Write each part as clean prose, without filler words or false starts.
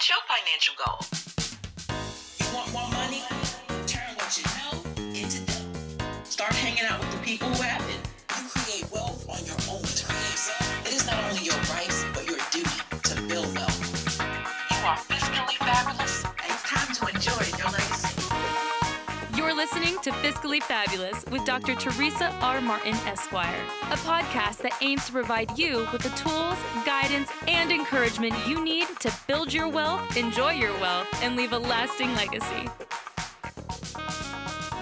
What's your financial goal? You want more money? Turn what you know into dough. Start hanging out with the people who have it. You create wealth on your own terms. It is not only your rights, but your duty to build wealth. You are fiscally fabulous, and it's time to enjoy your legacy. You're listening to Fiscally Fabulous with Dr. Teresa R Martin, Esquire, a podcast that aims to provide you with the tools, guidance, and encouragement you need to build your wealth, enjoy your wealth, and leave a lasting legacy.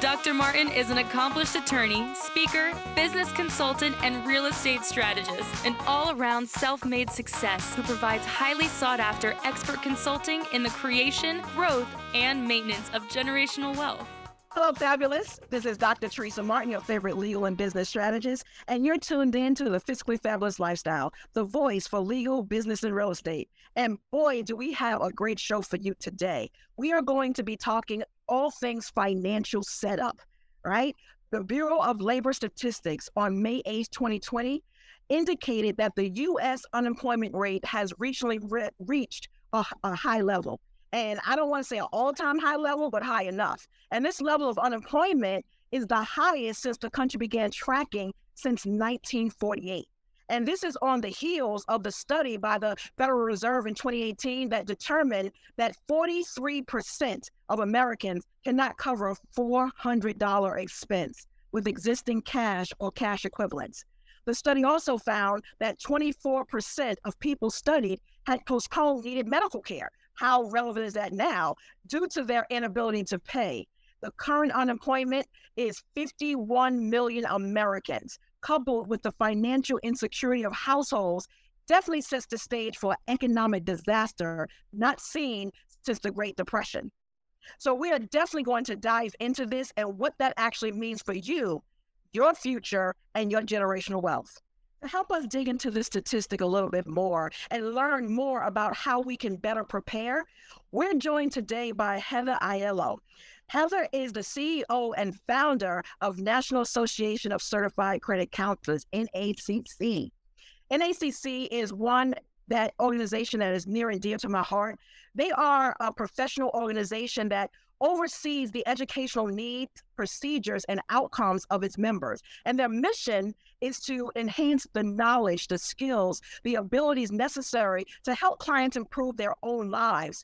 Dr. Martin is an accomplished attorney, speaker, business consultant, and real estate strategist, an all-around self-made success who provides highly sought-after expert consulting in the creation, growth, and maintenance of generational wealth. Hello, Fabulous. This is Dr. Teresa Martin, your favorite legal and business strategist, and you're tuned in to the Fiscally Fabulous Lifestyle, the voice for legal, business, and real estate. And boy, do we have a great show for you today. We are going to be talking all things financial setup, right? The Bureau of Labor Statistics on May 8th, 2020, indicated that the U.S. unemployment rate has recently reached a high level. And I don't want to say an all-time high level, but high enough. And this level of unemployment is the highest since the country began tracking since 1948. And this is on the heels of the study by the Federal Reserve in 2018 that determined that 43% of Americans cannot cover a $400 expense with existing cash or cash equivalents. The study also found that 24% of people studied had postponed needed medical care. How relevant is that now? Due to their inability to pay. The current unemployment is 51 million Americans, coupled with the financial insecurity of households, definitely sets the stage for economic disaster not seen since the Great Depression. So we are definitely going to dive into this and what that actually means for you, your future, and your generational wealth. To help us dig into this statistic a little bit more and learn more about how we can better prepare, we're joined today by Heather Aiello. Heather is the CEO and founder of National Association of Certified Credit Counselors, NACCC. NACCC is that organization that is near and dear to my heart. They are a professional organization that oversees the educational needs, procedures, and outcomes of its members. And their mission is to enhance the knowledge, the skills, the abilities necessary to help clients improve their own lives,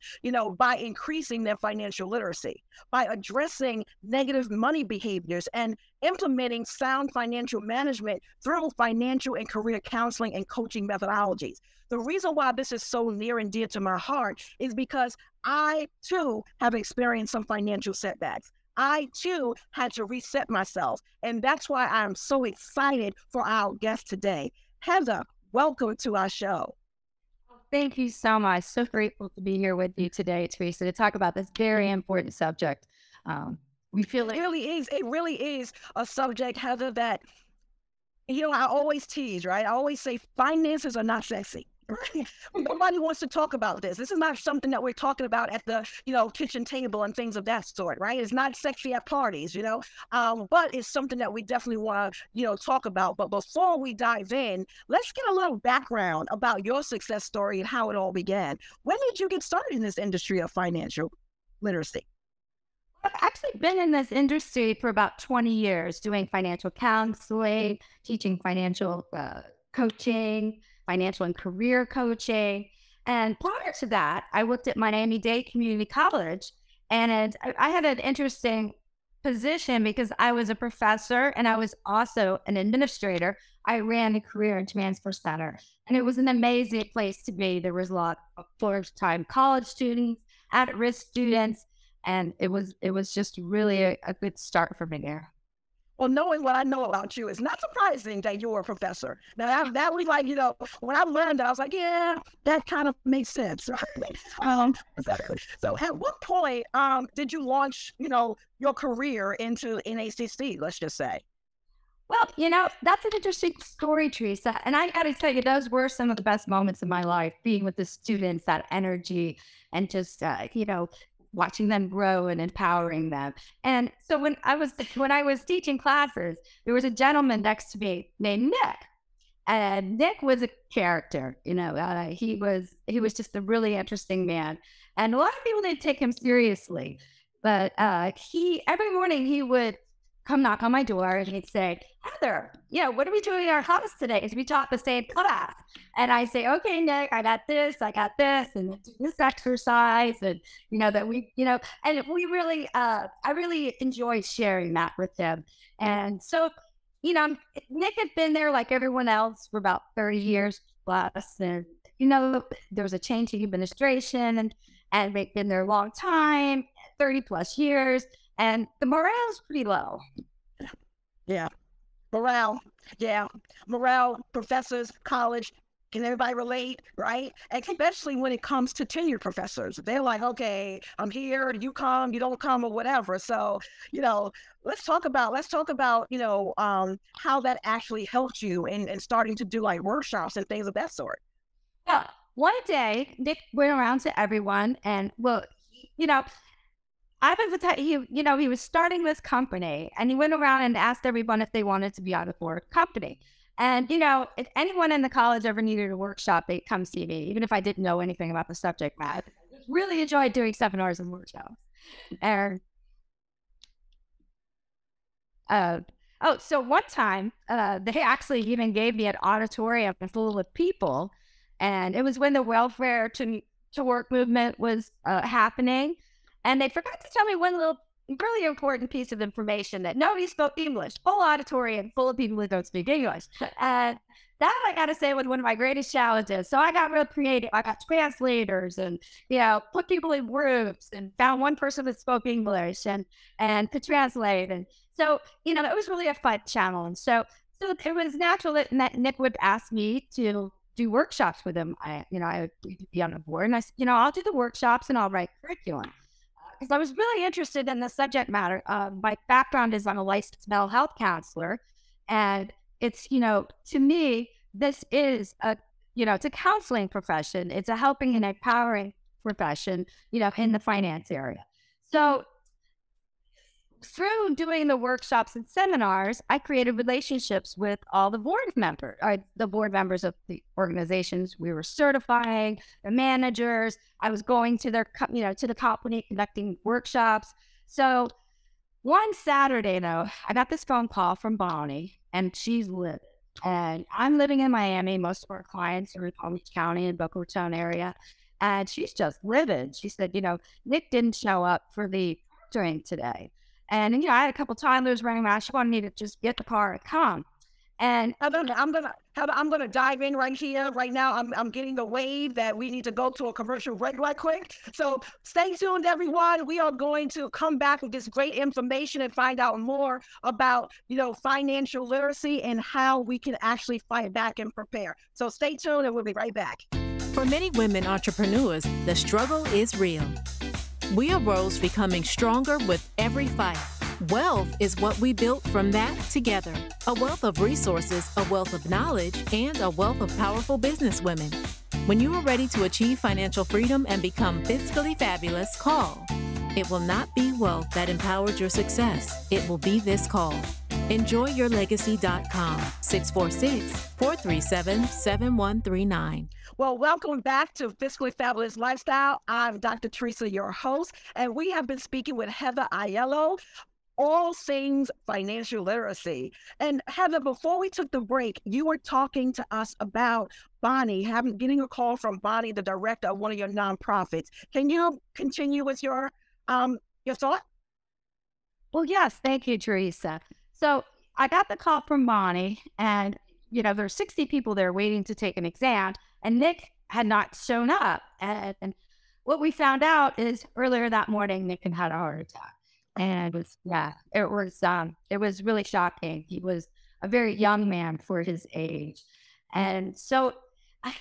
by increasing their financial literacy, by addressing negative money behaviors and implementing sound financial management through financial and career counseling and coaching methodologies. The reason why this is so near and dear to my heart is because I, too, have experienced some financial setbacks. I, too, had to reset myself. And that's why I'm so excited for our guest today. Heather, welcome to our show. Thank you so much. So grateful to be here with you today, Teresa, to talk about this very important subject. We feel like it really is a subject, Heather, that, I always tease, right? I always say finances are not sexy. Nobody wants to talk about this. This is not something that we're talking about at the, kitchen table and things of that sort, right? It's not sexy at parties, but it's something that we definitely want to, talk about. But before we dive in, let's get a little background about your success story and how it all began. When did you get started in this industry of financial literacy? I've actually been in this industry for about 20 years, doing financial counseling, teaching financial coaching, financial and career coaching. And prior to that, I worked at Miami-Dade Community College. And I had an interesting position because I was a professor and I was also an administrator. I ran a career and transfer center. And it was an amazing place to be. There was a lot of first-time college students, at-risk students. And it was just really a good start for me there. Well, knowing what I know about you, it's not surprising that you were a professor. Now, that was like, when I learned that, I was like, yeah, that kind of makes sense, right? So at what point did you launch, your career into NACC, let's just say? Well, that's an interesting story, Teresa. And I got to tell you, those were some of the best moments of my life, being with the students, that energy, and just, watching them grow and empowering them. And so when I was teaching classes, there was a gentleman next to me named Nick. And Nick was a character, he was just a really interesting man. And a lot of people didn't take him seriously, but every morning he would come knock on my door and he'd say, Heather, what are we doing in our house today? Because we taught the same class. And I say, okay, Nick, I got this, and this exercise, and that and we really, I really enjoyed sharing that with him. And so, Nick had been there like everyone else for about 30 years plus, and there was a change in administration, and they've been there a long time, 30 plus years, and the morale's pretty low. Yeah. Morale. Yeah. Morale, professors, college. Can everybody relate, right? Especially when it comes to tenured professors. They're like, okay, I'm here, you come, you don't come, or whatever. So, let's talk about, how that actually helped you in starting to do like workshops and things of that sort. Yeah. One day, Nick went around to everyone and, I was the type, he was starting this company, and he went around and asked everyone if they wanted to be on the company. And, if anyone in the college ever needed a workshop, they'd come see me, even if I didn't know anything about the subject matter. I really enjoyed doing seminars and workshops. And, so one time, they actually even gave me an auditorium full of people, and it was when the welfare to work movement was happening. And they forgot to tell me one little really important piece of information, that nobody spoke English. Whole auditorium full of people who don't speak English. And that, I got to say, was one of my greatest challenges. So I got real creative. I got translators and, put people in rooms and found one person that spoke English and could translate. And so, it was really a fun challenge. So it was natural that Nick would ask me to do workshops with him. I would be on the board, and I said, I'll do the workshops and I'll write curriculum. Because I was really interested in the subject matter. My background is I'm a licensed mental health counselor. And it's, to me, this is it's a counseling profession. It's a helping and empowering profession, in the finance area. So through doing the workshops and seminars, I created relationships with all the board members of the organizations we were certifying, the managers. I was going to their, to the company, conducting workshops. So one Saturday, though, I got this phone call from Bonnie, and she's livid. And I'm living in Miami. Most of our clients are in Palm Beach County and Boca Raton area. And she's just livid. She said, Nick didn't show up for the drink today. And I had a couple toddlers running around. She wanted me to just get the car and come. And I'm gonna dive in right here, right now. I'm getting a wave that we need to go to a commercial break right quick. So stay tuned, everyone. We are going to come back with this great information and find out more about, financial literacy and how we can actually fight back and prepare. So stay tuned, and we'll be right back. For many women entrepreneurs, the struggle is real. We arose becoming stronger with every fight. Wealth is what we built from that together. A wealth of resources, a wealth of knowledge, and a wealth of powerful businesswomen. When you are ready to achieve financial freedom and become fiscally fabulous, call. It will not be wealth that empowered your success. It will be this call. EnjoyYourLegacy.com, 646-437-7139. Well, welcome back to Fiscally Fabulous Lifestyle. I'm Dr. Teresa, your host, and we have been speaking with Heather Aiello, all things financial literacy. And Heather, before we took the break, you were talking to us about Bonnie, getting a call from Bonnie, the director of one of your nonprofits. Can you continue with your thought? Well, yes, thank you, Teresa. So I got the call from Bonnie, and there's 60 people there waiting to take an exam, and Nick had not shown up. And what we found out is earlier that morning, Nick had had a heart attack. And it was really shocking. He was a very young man for his age. And so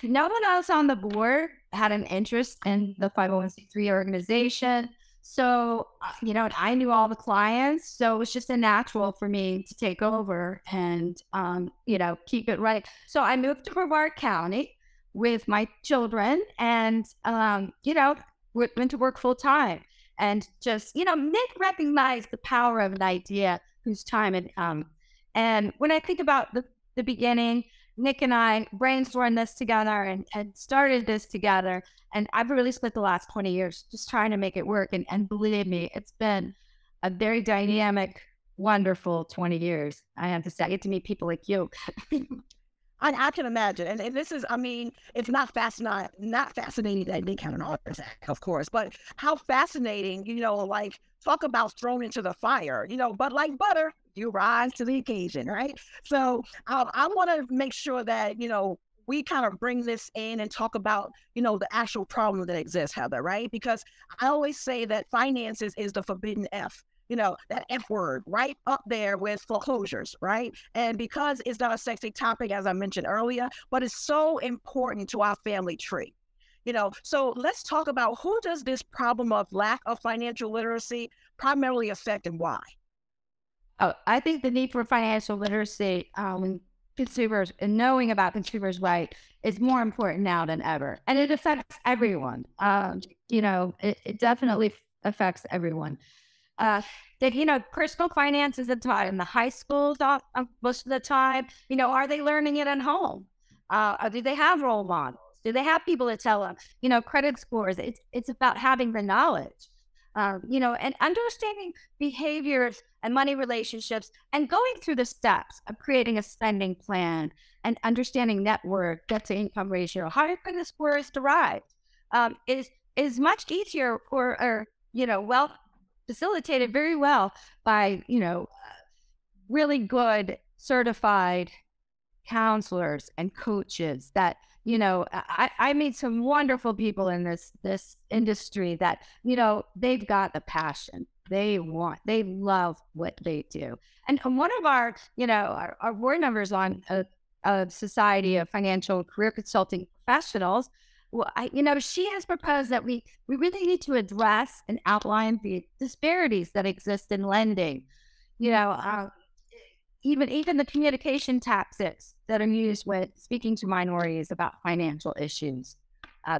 no one else on the board had an interest in the 501c3 organization. So, I knew all the clients, so it was just a natural for me to take over and, keep it right. So I moved to Brevard County with my children and, went to work full time. And just, Nick recognized the power of an idea whose time had come. And when I think about the beginning, Nick and I brainstormed this together and started this together. And I've really spent the last 20 years just trying to make it work. And believe me, it's been a very dynamic, wonderful 20 years. I have to say, I get to meet people like you. I can imagine. And this is, I mean, it's not fascinating that Nick had an heart attack, of course, but how fascinating, like, talk about thrown into the fire, but like butter, you rise to the occasion, right? So I want to make sure that, we kind of bring this in and talk about, the actual problem that exists, Heather, right? Because I always say that finances is the forbidden F. That F word right up there with foreclosures, right? And because it's not a sexy topic, as I mentioned earlier, but it's so important to our family tree. So let's talk about who does this problem of lack of financial literacy primarily affect and why? Oh, I think the need for financial literacy, consumers and knowing about consumers' rights is more important now than ever. And it affects everyone. It definitely affects everyone. That, personal finance is taught in the high schools most of the time. Are they learning it at home? Do they have role models? Do they have people that tell them, credit scores? It's about having the knowledge, and understanding behaviors and money relationships and going through the steps of creating a spending plan and understanding net worth, debt to income ratio, how your credit score is derived, is much easier or wealth facilitated very well by, really good certified counselors and coaches that, I meet some wonderful people in this industry that, they've got the passion. They love what they do. And one of our board members on a Society of Financial Career Consulting Professionals, well, she has proposed that we really need to address and outline the disparities that exist in lending. Even the communication tactics that are used when speaking to minorities about financial issues.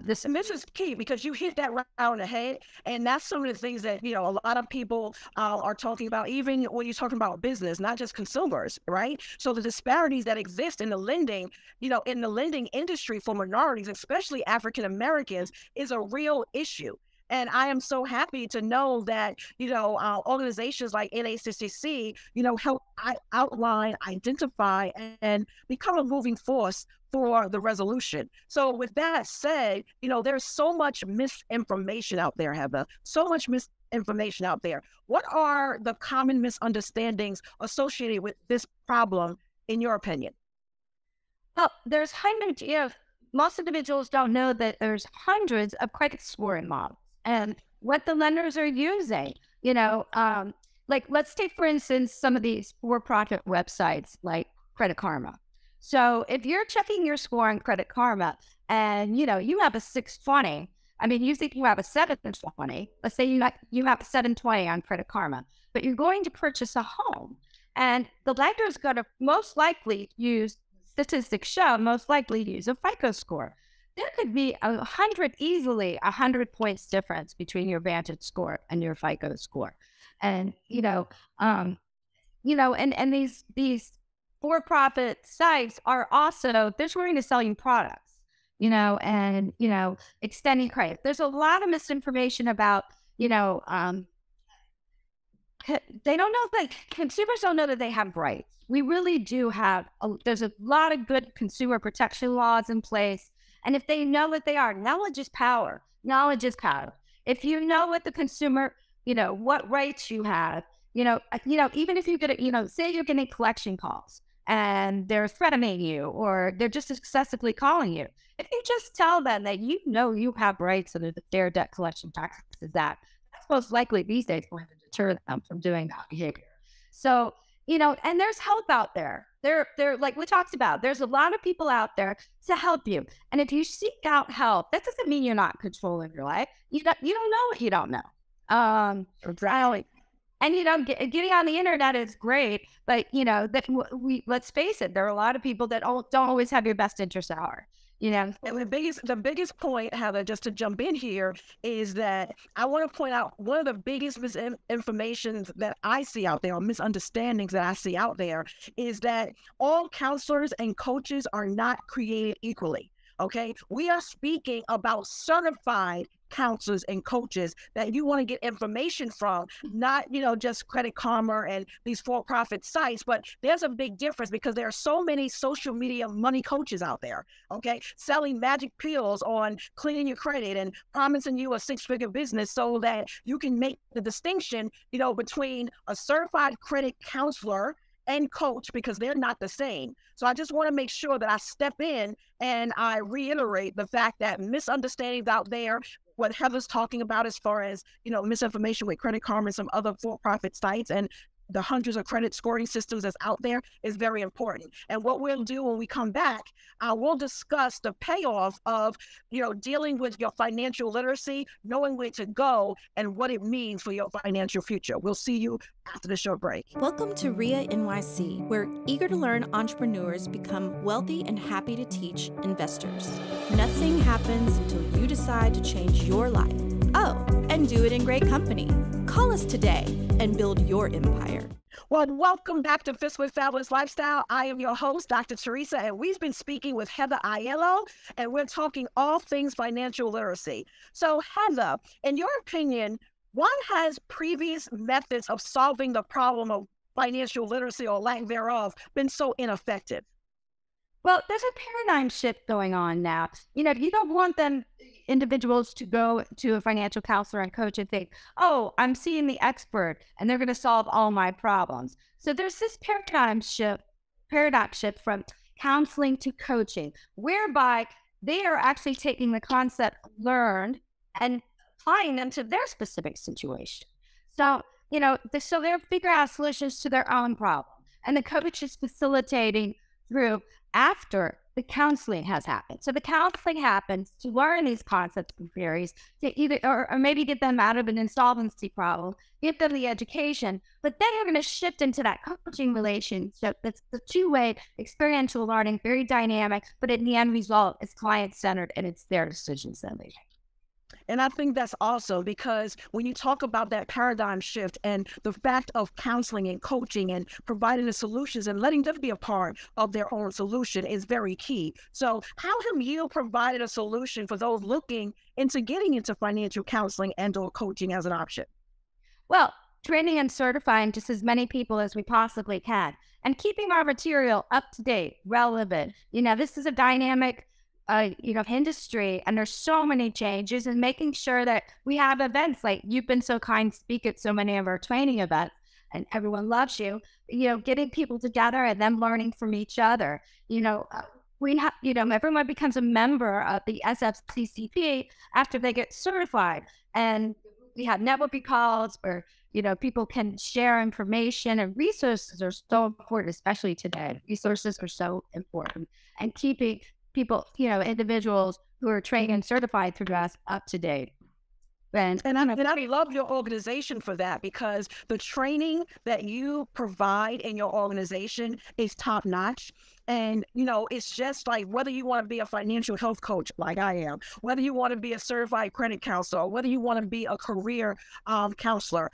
This is key because you hit that right on the head. And that's some of the things that, a lot of people are talking about, even when you're talking about business, not just consumers, right? So the disparities that exist in the lending, in the lending industry for minorities, especially African Americans, is a real issue. And I am so happy to know that, organizations like NACCC, help outline, identify, and become a moving force for the resolution. So with that said, there's so much misinformation out there, Heather, so much misinformation out there. What are the common misunderstandings associated with this problem, in your opinion? Well, there's hundreds of, most individuals don't know that there's hundreds of credit scoring models and what the lenders are using, like let's take, for instance, some of these for-profit websites like Credit Karma. So if you're checking your score on Credit Karma and, you have a 620, you think you have a 720, let's say you have a 720 on Credit Karma, but you're going to purchase a home and the lender is going to most likely use, statistics show, most likely use a FICO score. There could be easily 100 points difference between your Vantage score and your FICO score. And, and these for-profit sites are also, they're trying to sell you products, and, extending credit. There's a lot of misinformation about, they don't know that consumers don't know that they have rights. We really do have, there's a lot of good consumer protection laws in place. And if they know what they are, knowledge is power. Knowledge is power. If you know what the consumer, what rights you have, even if you get, say you're getting collection calls and they're threatening you or they're just excessively calling you. If you just tell them that you have rights under the Fair Debt Collection Practices Act, that's most likely these days going to deter them from doing that behavior. So, and there's help out there. They're like we talked about, there's a lot of people out there to help you. And if you seek out help, that doesn't mean you're not controlling your life. You don't know what you don't know. Exactly. And getting on the internet is great, but let's face it, there are a lot of people that don't always have your best interests at heart. And the biggest point, Heather, just to jump in here, is that I want to point out one of the biggest misinformation that I see out there, or misunderstandings that I see out there, is that all counselors and coaches are not created equally. Okay, we are speaking about certified counselors and coaches that you want to get information from, not, just Credit Karma and these for-profit sites. But there's a big difference, because there are so many social media money coaches out there, okay, selling magic pills on cleaning your credit and promising you a six-figure business so that you can make the distinction, between a certified credit counselor and coach, because they're not the same. So I just want to make sure that I step in and I reiterate the fact that misunderstandings out there, what Heather's talking about as far as, misinformation with Credit Karma and some other for-profit sites, and the hundreds of credit scoring systems that's out there, is very important. And what we'll do when we come back, we'll discuss the payoff of, dealing with your financial literacy, knowing where to go, and what it means for your financial future. We'll see you after the short break. Welcome to RIA NYC, where eager to learn entrepreneurs become wealthy and happy to teach investors. Nothing happens until you decide to change your life. Oh, and do it in great company. Call us today and build your empire. Well, welcome back to Fiscally Fabulous Lifestyle. I am your host, Dr. Teresa, and we've been speaking with Heather Aiello, and we're talking all things financial literacy. So, Heather, in your opinion, why has previous methods of solving the problem of financial literacy, or lack thereof, been so ineffective? Well, there's a paradigm shift going on now. You don't want individuals to go to a financial counselor and coach and think, oh, I'm seeing the expert and they're going to solve all my problems. So there's this paradigm shift from counseling to coaching, whereby they are actually taking the concept learned and applying them to their specific situation. So, so they're figuring out solutions to their own problem. And the coach is facilitating through after the counseling has happened. So the counseling happens to learn these concepts and theories, to either or maybe get them out of an insolvency problem, give them the education, but then you're going to shift into that coaching relationship that's the two-way experiential learning, very dynamic, but in the end result, it's client-centered and it's their decisions that they make. And I think that's awesome, because when you talk about that paradigm shift and the fact of counseling and coaching and providing the solutions and letting them be a part of their own solution is very key. So how have you provided a solution for those looking into getting into financial counseling and or coaching as an option? Well, training and certifying just as many people as we possibly can, and keeping our material up to date, relevant. This is a dynamic industry, and there's so many changes, and making sure that we have events like you've been so kind to speak at so many of our training events, and everyone loves you, getting people together and them learning from each other. We have, everyone becomes a member of the SFCCP after they get certified, and we have networking calls where, people can share information, and resources are so important, especially today. Resources are so important, and keeping people, individuals who are trained and certified through us up to date. And I love your organization for that, because the training that you provide in your organization is top notch. And, it's just like, whether you want to be a financial health coach like I am, whether you want to be a certified credit counselor, whether you want to be a career counselor,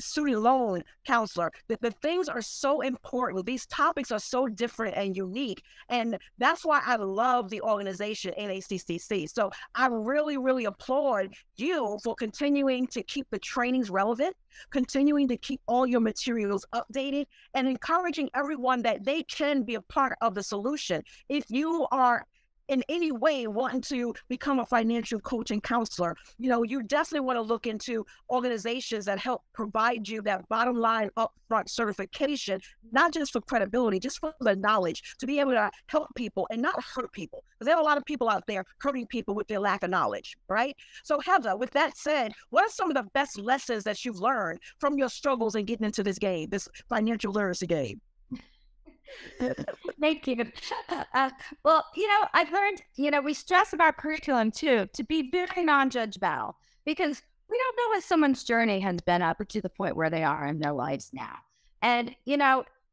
student loan counselor, the things are so important. These topics are so different and unique. And that's why I love the organization NACCC. So I really, really applaud you for continuing to keep the trainings relevant, continuing to keep all your materials updated, and encouraging everyone that they can be a part of the solution. If you are in any way wanting to become a financial coach and counselor, you definitely want to look into organizations that help provide you that bottom line upfront certification, not just for credibility, just for the knowledge, to be able to help people and not hurt people. Because there are a lot of people out there hurting people with their lack of knowledge, right? So Heather, with that said, what are some of the best lessons that you've learned from your struggles in getting into this game, this financial literacy game? Thank you. Well, I've learned, we stress about curriculum too, to be very non-judgmental, because we don't know what someone's journey has been up to the point where they are in their lives now. And,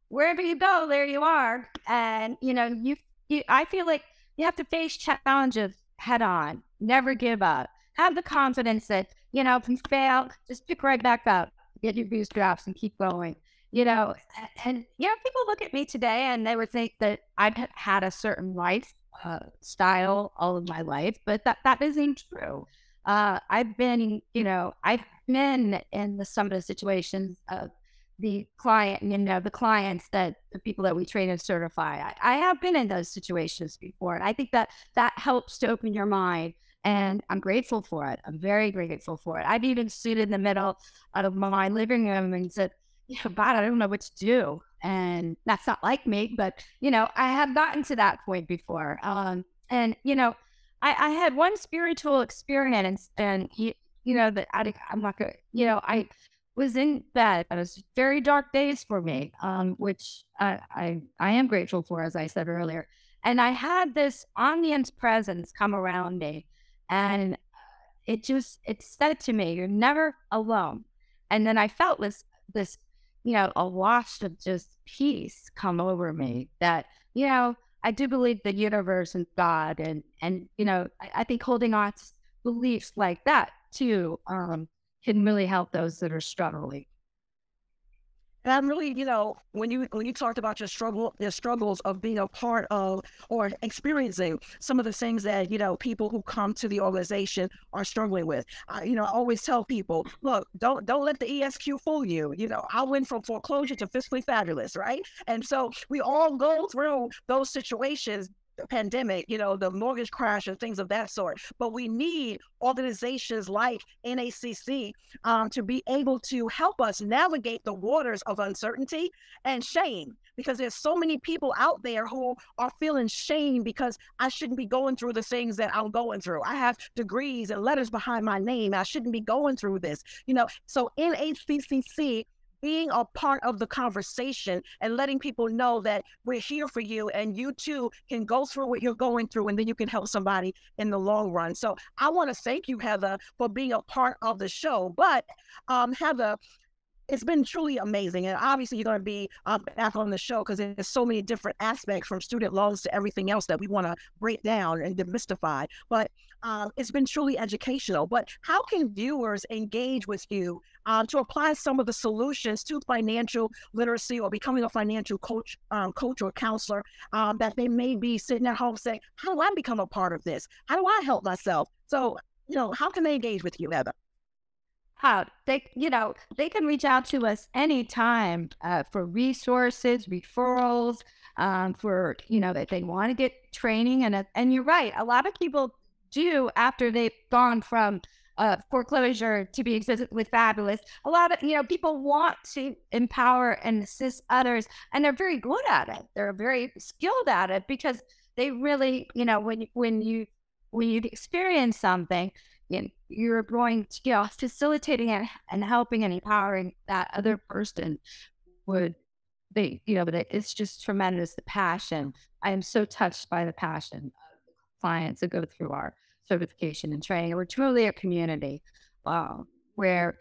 wherever you go, there you are. And, I feel like you have to face challenges head on, never give up. Have the confidence that, if you fail, just pick right back up, get your bootstraps and keep going. And people look at me today and they would think that I've had a certain life style all of my life, but that isn't true. I've been in some of the situations of the client, the clients that the people that we train and certify. I have been in those situations before. And I think that helps to open your mind. And I'm grateful for it. I'm very grateful for it. I've even stood in the middle of my living room and said, God, I don't know what to do. And that's not like me, but, I have gotten to that point before. I had one spiritual experience and, that I'm not good. I was in bed. It was very dark days for me, which I am grateful for, as I said earlier. And I had this omniscience presence come around me. And it said to me, you're never alone. And then I felt this, a wash of just peace come over me that, I do believe the universe and God and I think holding on to beliefs like that too, can really help those that are struggling. And I'm really, when you talked about your struggles of being a part of or experiencing some of the things that, people who come to the organization are struggling with. I always tell people, look, don't let the ESQ fool you. I went from foreclosure to Fiscally Fabulous, right? And so we all go through those situations, the pandemic, the mortgage crash and things of that sort. But we need organizations like NACCC to be able to help us navigate the waters of uncertainty and shame, because there's so many people out there who are feeling shame because I shouldn't be going through the things that I'm going through. I have degrees and letters behind my name. I shouldn't be going through this, So NACCC being a part of the conversation and letting people know that we're here for you and you too can go through what you're going through and then you can help somebody in the long run. So I want to thank you, Heather, for being a part of the show. But Heather, it's been truly amazing. And obviously you're going to be back on the show because there's so many different aspects from student loans to everything else that we want to break down and demystify. But it's been truly educational. But how can viewers engage with you to apply some of the solutions to financial literacy or becoming a financial coach or counselor that they may be sitting at home saying, how do I become a part of this? How do I help myself? So, how can they engage with you, Heather? They can reach out to us anytime for resources, referrals, for, if they want to get training. And you're right. A lot of people do after they've gone from foreclosure to being physically fabulous. A lot of, people want to empower and assist others, and they're very good at it. They're very skilled at it because they really, when you experience something, you're going to, facilitating and helping and empowering that other person but it's just tremendous, the passion. I am so touched by the passion of clients that go through our certification and training. We're truly a community where,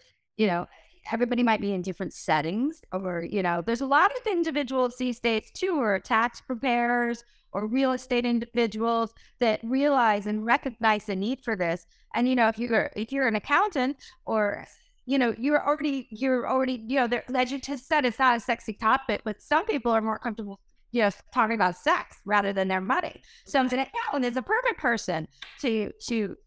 everybody might be in different settings or, there's a lot of individuals these days too, who are tax preparers or real estate individuals that realize and recognize the need for this. And, if you're an accountant or, you're already, as you just said, it's not a sexy topic, but some people are more comfortable, talking about sex rather than their money. So an accountant is a perfect person to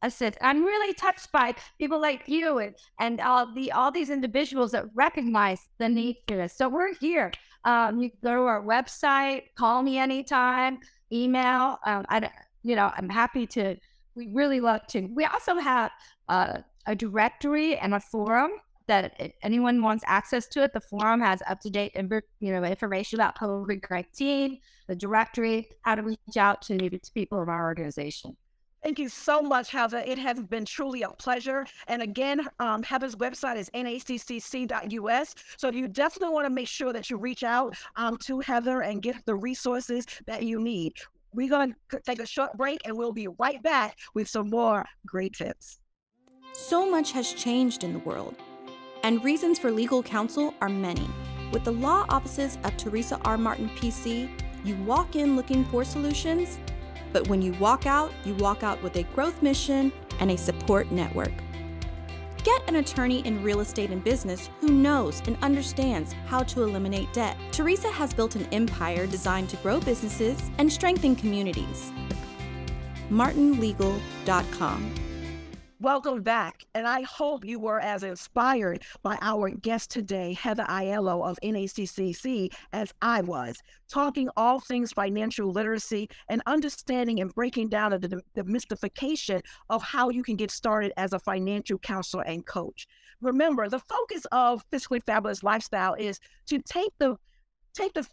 assist. I'm really touched by people like you and all these individuals that recognize the need for this. So we're here. You can go to our website, call me anytime, email. I'm happy to. We really love to. We also have a directory and a forum that if anyone wants access to it. The forum has up-to-date information about COVID-19, the directory, how to reach out to people of our organization. Thank you so much, Heather. It has been truly a pleasure. And again, Heather's website is naccc.us. So you definitely want to make sure that you reach out to Heather and get the resources that you need. We're going to take a short break and we'll be right back with some more great tips. So much has changed in the world, and reasons for legal counsel are many. With the law offices of Teresa R Martin, PC, you walk in looking for solutions, But when you walk out with a growth mission and a support network. Get an attorney in real estate and business who knows and understands how to eliminate debt. Teresa has built an empire designed to grow businesses and strengthen communities. martinlegal.com. Welcome back, and I hope you were as inspired by our guest today, Heather Aiello of NACCC, as I was, talking all things financial literacy and understanding and breaking down the mystification of how you can get started as a financial counselor and coach. Remember, the focus of Fiscally Fabulous Lifestyle is to take the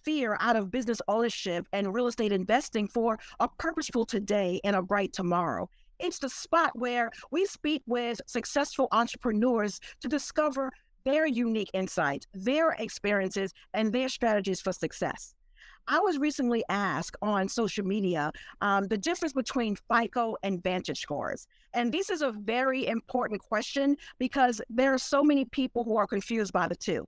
fear out of business ownership and real estate investing for a purposeful today and a bright tomorrow. It's the spot where we speak with successful entrepreneurs to discover their unique insights, their experiences, and their strategies for success. I was recently asked on social media the difference between FICO and Vantage scores. And this is a very important question because there are so many people who are confused by the two.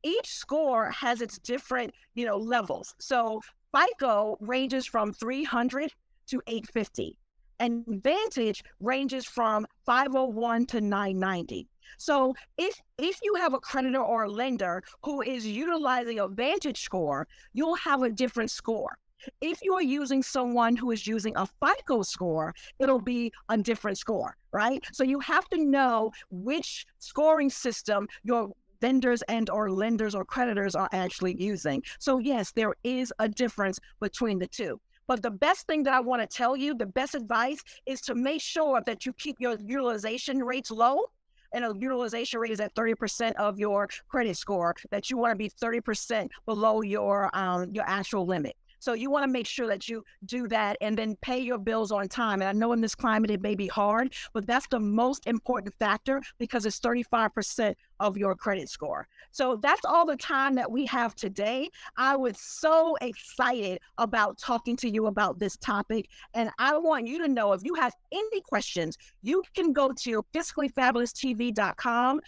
Each score has its different, levels. So FICO ranges from 300 to 850. And Vantage ranges from 501 to 990. So if you have a creditor or a lender who is utilizing a Vantage score, you'll have a different score. If you are using someone who is using a FICO score, it'll be a different score, right? So you have to know which scoring system your vendors and or lenders or creditors are actually using. So yes, there is a difference between the two. But the best thing that I want to tell you, the best advice is to make sure that you keep your utilization rates low. And a utilization rate is at 30% of your credit score, that you want to be 30% below your actual limit. So you want to make sure that you do that and then pay your bills on time. And I know in this climate it may be hard, but that's the most important factor because it's 35% of your credit score. So that's all the time that we have today. I was so excited about talking to you about this topic. And I want you to know if you have any questions, you can go to fiscallyfabulous.tv.com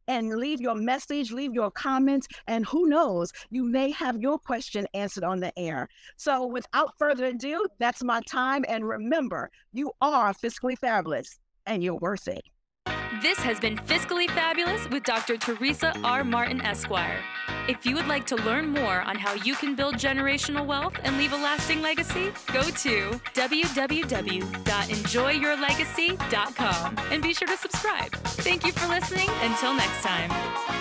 and leave your message, leave your comments, and who knows, you may have your question answered on the air. So without further ado, that's my time. And remember, you are fiscally fabulous and you're worth it. This has been Fiscally Fabulous with Dr. Teresa R. Martin, Esquire. If you would like to learn more on how you can build generational wealth and leave a lasting legacy, go to www.enjoyyourlegacy.com and be sure to subscribe. Thank you for listening. Until next time.